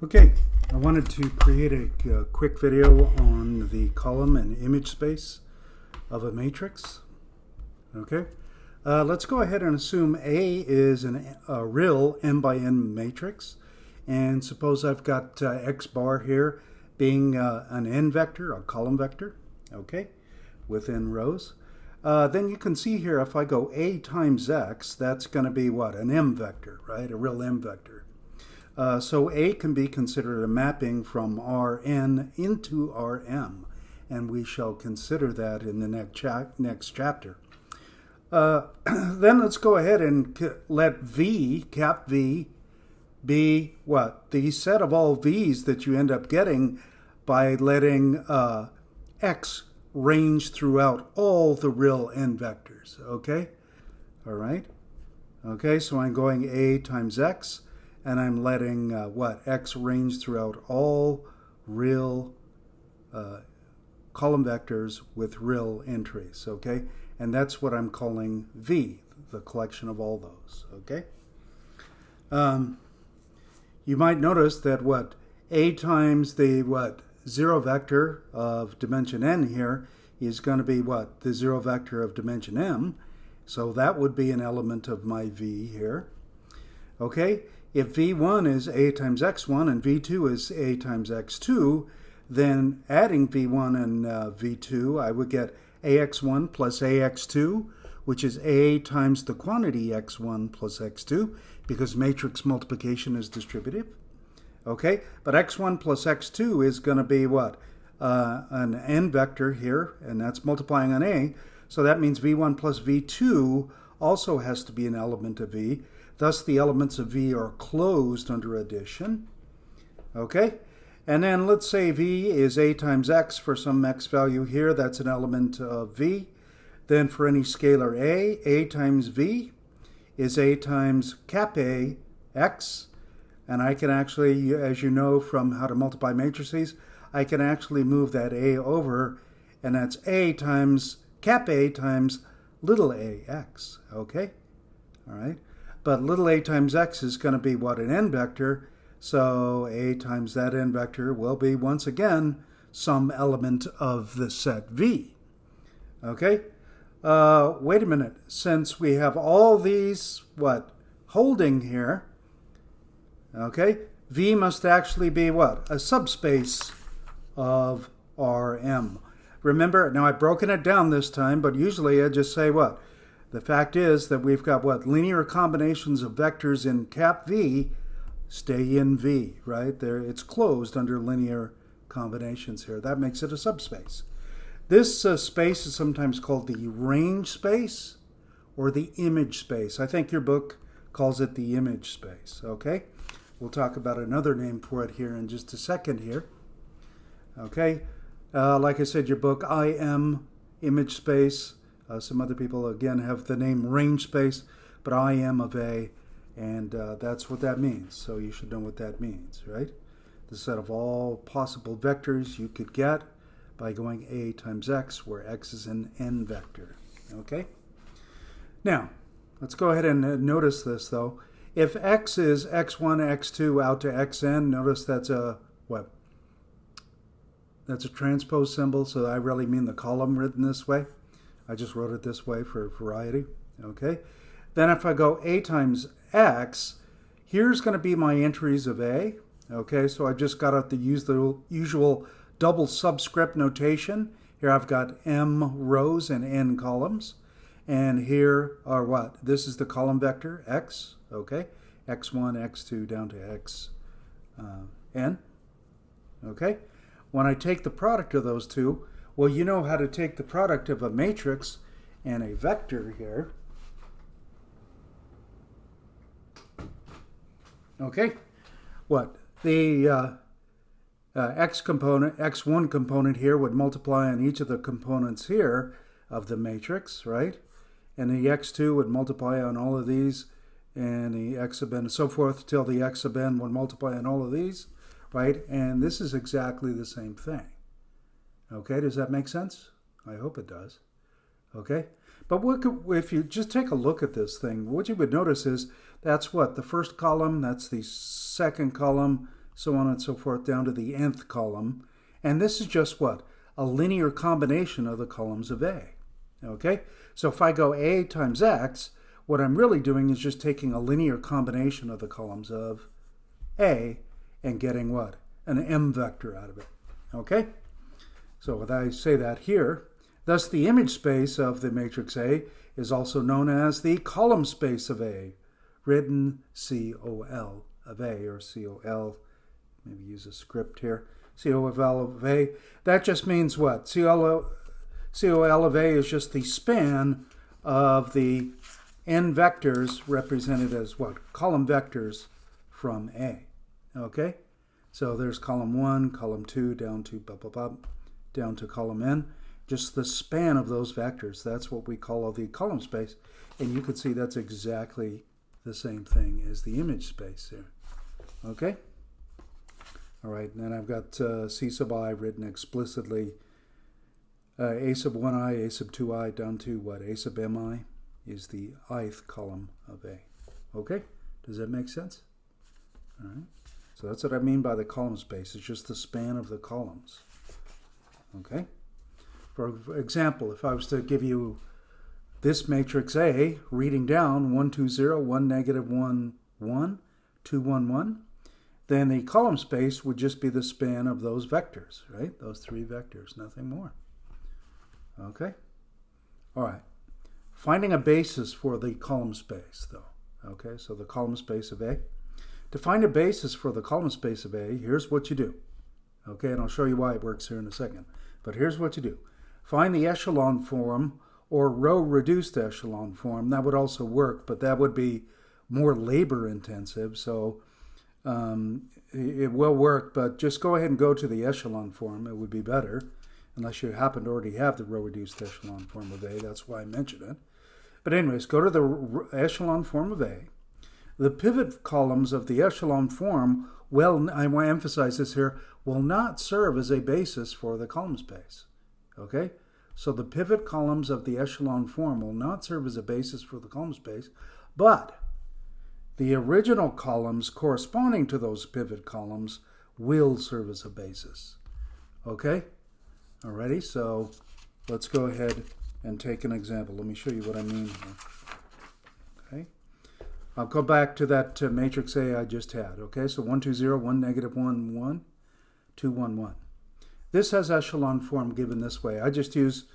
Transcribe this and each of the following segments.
Okay, I wanted to create a quick video on the column and image space of a matrix. Okay, let's go ahead and assume A is a real m by n matrix, and suppose I've got x bar here being an n vector, a column vector, okay, within rows. Then you can see here if I go A times x, that's going to be what? An m vector, right? A real m vector. So A can be considered a mapping from Rn into Rm, and we shall consider that in the next chapter. Then let's go ahead and let V, cap V, be what? The set of all V's that you end up getting by letting X range throughout all the real n vectors, okay? All right? Okay, so I'm going A times X, and I'm letting X range throughout all real column vectors with real entries, okay? And that's what I'm calling V, the collection of all those, okay? You might notice that A times the zero vector of dimension n here is going to be the zero vector of dimension m. So that would be an element of my V here, okay? If V1 is A times X1 and V2 is A times X2, then adding V1 and V2, I would get AX1 plus AX2, which is A times the quantity X1 plus X2, because matrix multiplication is distributive. Okay, but X1 plus X2 is going to be an n vector here, and that's multiplying on A. So that means V1 plus V2 also has to be an element of V. Thus, the elements of V are closed under addition. Okay? And then let's say V is A times X for some X value here. That's an element of V. Then for any scalar A times V is A times cap A, X. And I can actually, as you know from how to multiply matrices, I can actually move that A over, and that's A times cap A times little a x, okay? All right? But little a times x is going to be an n vector, so A times that n vector will be, once again, some element of the set V. Okay? Wait a minute. Since we have all these, holding here, okay, V must actually be a subspace of Rm. Remember, now I've broken it down this time, but usually I just say the fact is that we've got linear combinations of vectors in cap V stay in V, right? There, it's closed under linear combinations here. That makes it a subspace. This space is sometimes called the range space or the image space. I think your book calls it the image space, okay? We'll talk about another name for it here in just a second here. Okay, like I said, your book, IM, image space. Some other people, again, have the name range space, but IM of A, and that's what that means. So you should know what that means, right? The set of all possible vectors you could get by going A times X, where X is an n vector, okay? Now, let's go ahead and notice this, though. If X is X1, X2 out to Xn, notice that's a, That's a transpose symbol, so I really mean the column written this way. I just wrote it this way for variety, okay? Then if I go A times X, here's going to be my entries of A, okay? So I've just got to use the usual double subscript notation. Here I've got M rows and N columns. And here are This is the column vector, X, okay? X1, X2 down to Xn, okay? When I take the product of those two, well, you know how to take the product of a matrix and a vector here. Okay, the X component, X1 component here would multiply on each of the components here of the matrix, right? And the X2 would multiply on all of these, and the X sub n and so forth till the X sub n would multiply on all of these, right? And this is exactly the same thing. Okay, does that make sense? I hope it does. Okay, but if you just take a look at this thing, what you would notice is that's the first column, that's the second column, so on and so forth, down to the nth column. And this is just what? A linear combination of the columns of A. Okay? So if I go A times X, what I'm really doing is just taking a linear combination of the columns of A and getting what? An M vector out of it. Okay? So when I say that here, thus the image space of the matrix A is also known as the column space of A, written COL of A, or COL, maybe use a script here, COL of A. That just means what? COL of A is just the span of the n vectors represented as what? Column vectors from A. Okay? So there's column 1, column 2, down to blah, blah, blah, down to column n. Just the span of those vectors. That's what we call the column space. And you can see that's exactly the same thing as the image space here. Okay? All right, and then I've got C sub I written explicitly. A sub 1i, A sub 2i, down to what? A sub mi is the ith column of A. Okay? Does that make sense? All right. So that's what I mean by the column space. It's just the span of the columns. Okay? For example, if I was to give you this matrix A, reading down 1, 2, 0, 1, negative 1, 1, 2, 1, 1, then the column space would just be the span of those vectors, right? Those three vectors, nothing more. Okay? All right. Finding a basis for the column space, though. Okay, so the column space of A. To find a basis for the column space of A, here's what you do. Okay, and I'll show you why it works here in a second. But here's what you do. Find the echelon form or row-reduced echelon form. That would also work, but that would be more labor-intensive, so it will work, but just go ahead and go to the echelon form. It would be better, unless you happen to already have the row-reduced echelon form of A. That's why I mentioned it. But anyways, go to the echelon form of A. The pivot columns of the echelon form, well, I want to emphasize this here, will not serve as a basis for the column space. Okay? So the pivot columns of the echelon form will not serve as a basis for the column space, but the original columns corresponding to those pivot columns will serve as a basis. Okay? Alrighty, so let's go ahead and take an example. Let me show you what I mean here. Okay? I'll go back to that matrix A I just had. Okay, so 1, 2, 0, 1, negative 1, 1, 2, 1, 1. This has echelon form given this way. I just use,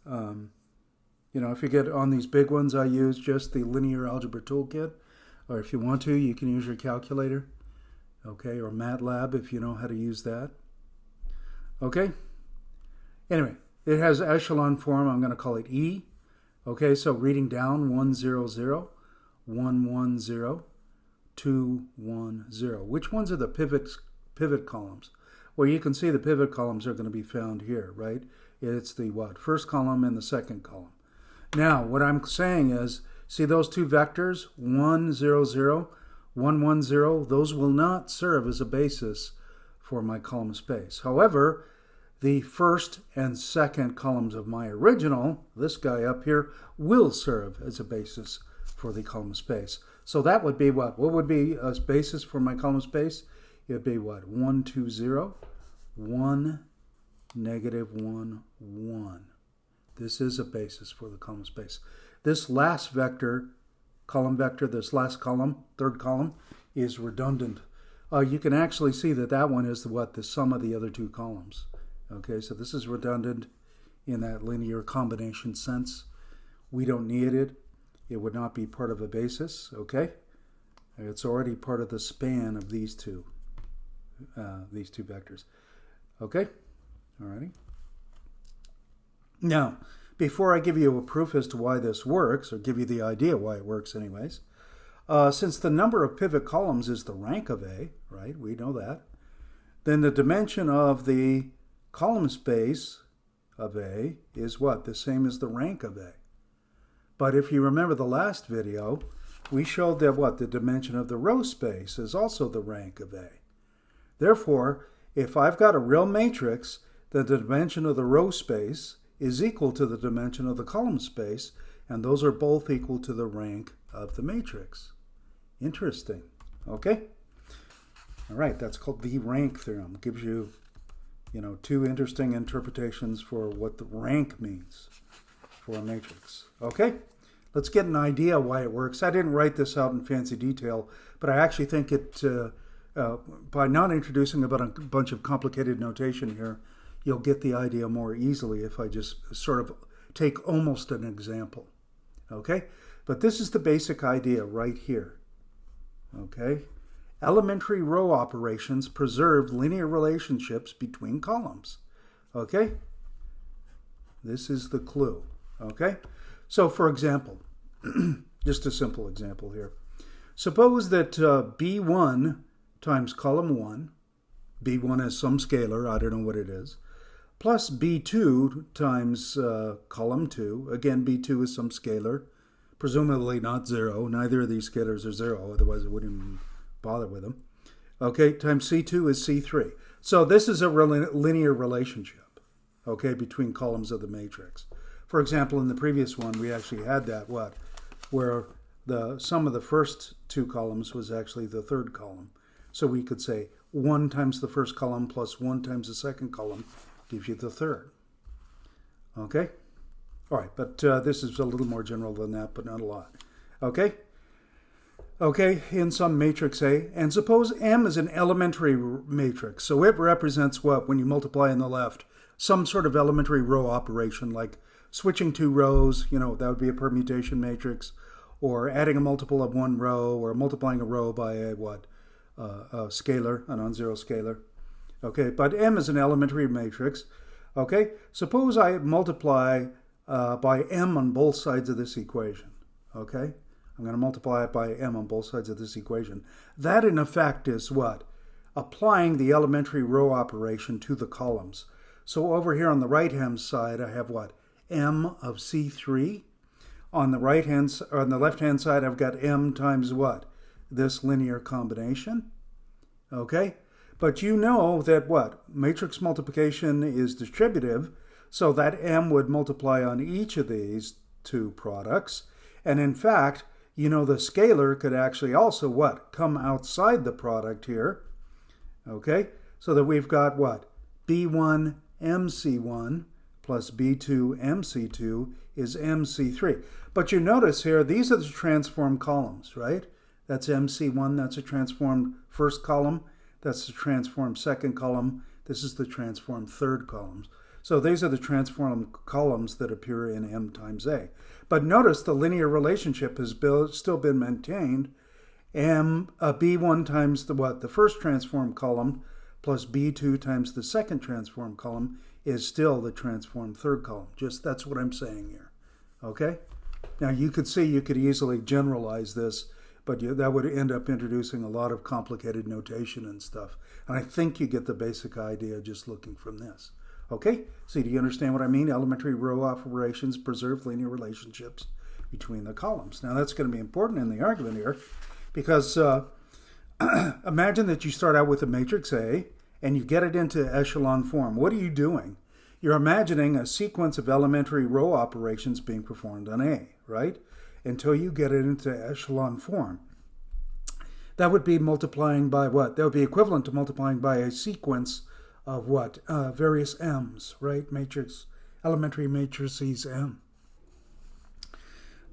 if you get on these big ones, I use just the linear algebra toolkit. Or if you want to, you can use your calculator. Okay, or MATLAB if you know how to use that. Okay? Anyway, it has echelon form. I'm going to call it E. Okay, so reading down 1, 0, 0, 1, 1, 0, 2, 1, 0. Which ones are the pivot columns? Well, you can see the pivot columns are going to be found here, right? It's the what? First column and the second column. Now, what I'm saying is, see those two vectors, 1, 0, 0, 1, 1, 0, those will not serve as a basis for my column space. However, the first and second columns of my original, this guy up here, will serve as a basis for the column space. So that would be what? What would be a basis for my column space? It would be what? 1, 2, 0, 1, negative 1, 1. This is a basis for the column space. This last vector, column vector, this last column, third column, is redundant. You can actually see that that one is the sum of the other two columns. Okay, so this is redundant in that linear combination sense. We don't need it. It would not be part of a basis, okay? It's already part of the span of these two vectors. Okay? Alrighty. Now, before I give you a proof as to why this works, or give you the idea why it works anyways, since the number of pivot columns is the rank of A, right? We know that. Then the dimension of the column space of A is what? The same as the rank of A. But if you remember the last video, we showed that what? The dimension of the row space is also the rank of A. Therefore, if I've got a real matrix, the dimension of the row space is equal to the dimension of the column space, and those are both equal to the rank of the matrix. Interesting. Okay? All right, that's called the rank theorem. Gives you, two interesting interpretations for what the rank means for a matrix. Okay, let's get an idea why it works. I didn't write this out in fancy detail, but I actually think it, by not introducing a bunch of complicated notation here, you'll get the idea more easily if I just sort of take almost an example. Okay, but this is the basic idea right here. Okay, elementary row operations preserve linear relationships between columns. Okay, this is the clue. Okay, so for example, just a simple example here. Suppose that B1 times column 1, B1 is some scalar, I don't know what it is, plus B2 times column 2, again B2 is some scalar, presumably not 0, neither of these scalars are 0, otherwise I wouldn't even bother with them. Okay, times C2 is C3. So this is a linear relationship, okay, between columns of the matrix. For example, in the previous one, we actually had that, where the sum of the first two columns was actually the third column. So we could say 1 times the first column plus 1 times the second column gives you the third. Okay? All right, but this is a little more general than that, but not a lot. Okay? Okay, in some matrix A, and suppose M is an elementary matrix. So it represents what, when you multiply on the left? Some sort of elementary row operation, like switching two rows, that would be a permutation matrix, or adding a multiple of one row, or multiplying a row by a scalar, a non-zero scalar. Okay, but M is an elementary matrix. Okay, suppose I multiply by M on both sides of this equation. Okay, I'm going to multiply it by M on both sides of this equation. That, in effect, is what? Applying the elementary row operation to the columns. So over here on the right-hand side, I have what? M of C3. On the left-hand side, I've got M times what? This linear combination. Okay? But you know that what? Matrix multiplication is distributive, so that M would multiply on each of these two products. And in fact, the scalar could actually also what? Come outside the product here. Okay? So that we've got what? B1 MC1 plus B2 MC2 is MC3. But you notice here, these are the transformed columns, right? That's MC1, that's a transformed first column. That's the transformed second column. This is the transformed third column. So these are the transformed columns that appear in M times A. But notice the linear relationship has still been maintained. B1 times the first transformed column plus B2 times the second transformed column is still the transformed third column. Just that's what I'm saying here. Okay? Now you could see you could easily generalize this, but that would end up introducing a lot of complicated notation and stuff. And I think you get the basic idea just looking from this. Okay? So do you understand what I mean? Elementary row operations preserve linear relationships between the columns. Now that's going to be important in the argument here because imagine that you start out with a matrix A and you get it into echelon form. What are you doing? You're imagining a sequence of elementary row operations being performed on A, right? Until you get it into echelon form. That would be multiplying by what? That would be equivalent to multiplying by a sequence of what? Various M's, right? Elementary matrices M.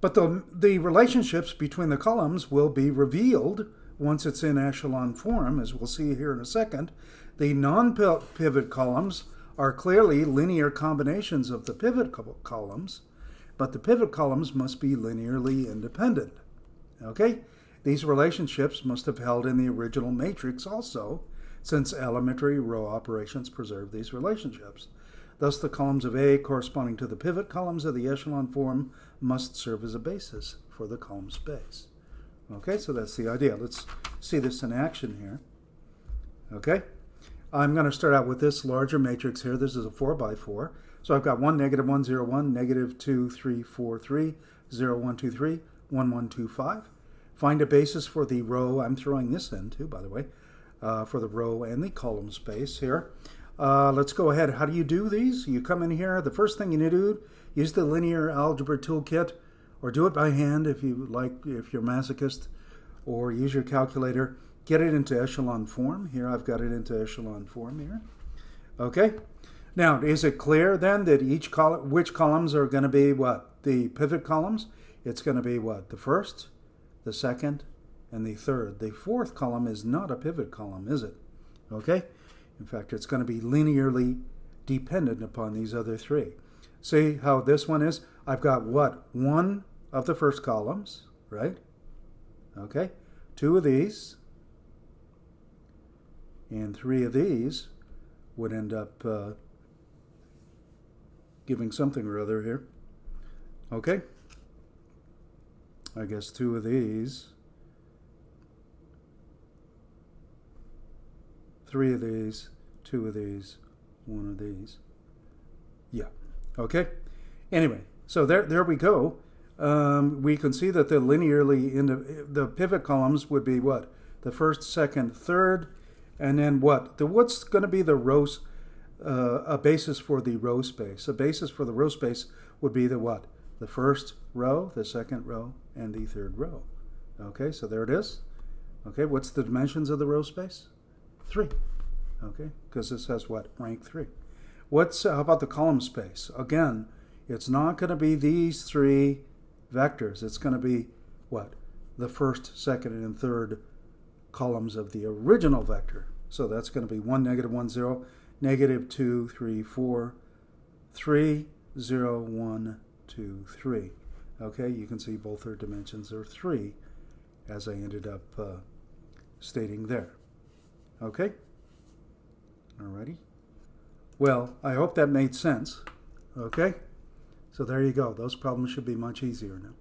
But the relationships between the columns will be revealed once it's in echelon form, as we'll see here in a second. The non-pivot columns are clearly linear combinations of the pivot columns, but the pivot columns must be linearly independent. Okay? These relationships must have held in the original matrix also, since elementary row operations preserve these relationships. Thus, the columns of A corresponding to the pivot columns of the echelon form must serve as a basis for the column space. Okay, so that's the idea. Let's see this in action here. Okay? I'm going to start out with this larger matrix here. This is a 4 by 4. So I've got 1, -1, 0, 1, -2, 3, 4, 3, 0, 1, 2, 3, 1, 1, 2, 5. Find a basis for the row. I'm throwing this in too, by the way, for the row and the column space here. Let's go ahead. How do you do these? You come in here. The first thing you need to do, use the linear algebra toolkit, or do it by hand if you like, if you're masochist, or use your calculator. get it into echelon form. Here I've got it into echelon form here. Okay. Now, is it clear then that each column, which columns are going to be what? The pivot columns? It's going to be what? The first, the second, and the third. The fourth column is not a pivot column, is it? Okay? In fact, it's going to be linearly dependent upon these other three. See how this one is? I've got what? One of the first columns, right? Okay? Two of these, and three of these would end up giving something or other here. Okay? I guess two of these, three of these, two of these, one of these. Yeah. Okay? Anyway, so there we go. We can see that the linearly, the pivot columns would be what? The first, second, third, and then what? What's going to be the rows, a basis for the row space? A basis for the row space would be the what? The first row, the second row, and the third row. Okay, so there it is. Okay, what's the dimensions of the row space? 3. Okay, because this has what? Rank 3. How about the column space? Again, it's not going to be these three vectors. It's going to be what? The first, second, and third columns of the original vector. So that's going to be 1, -1, 0, -2, 3, 4, 3, 0, 1, 2, 3. Okay, you can see both their dimensions are 3, as I ended up stating there. Okay? Alrighty. Well, I hope that made sense. Okay? So there you go. Those problems should be much easier now.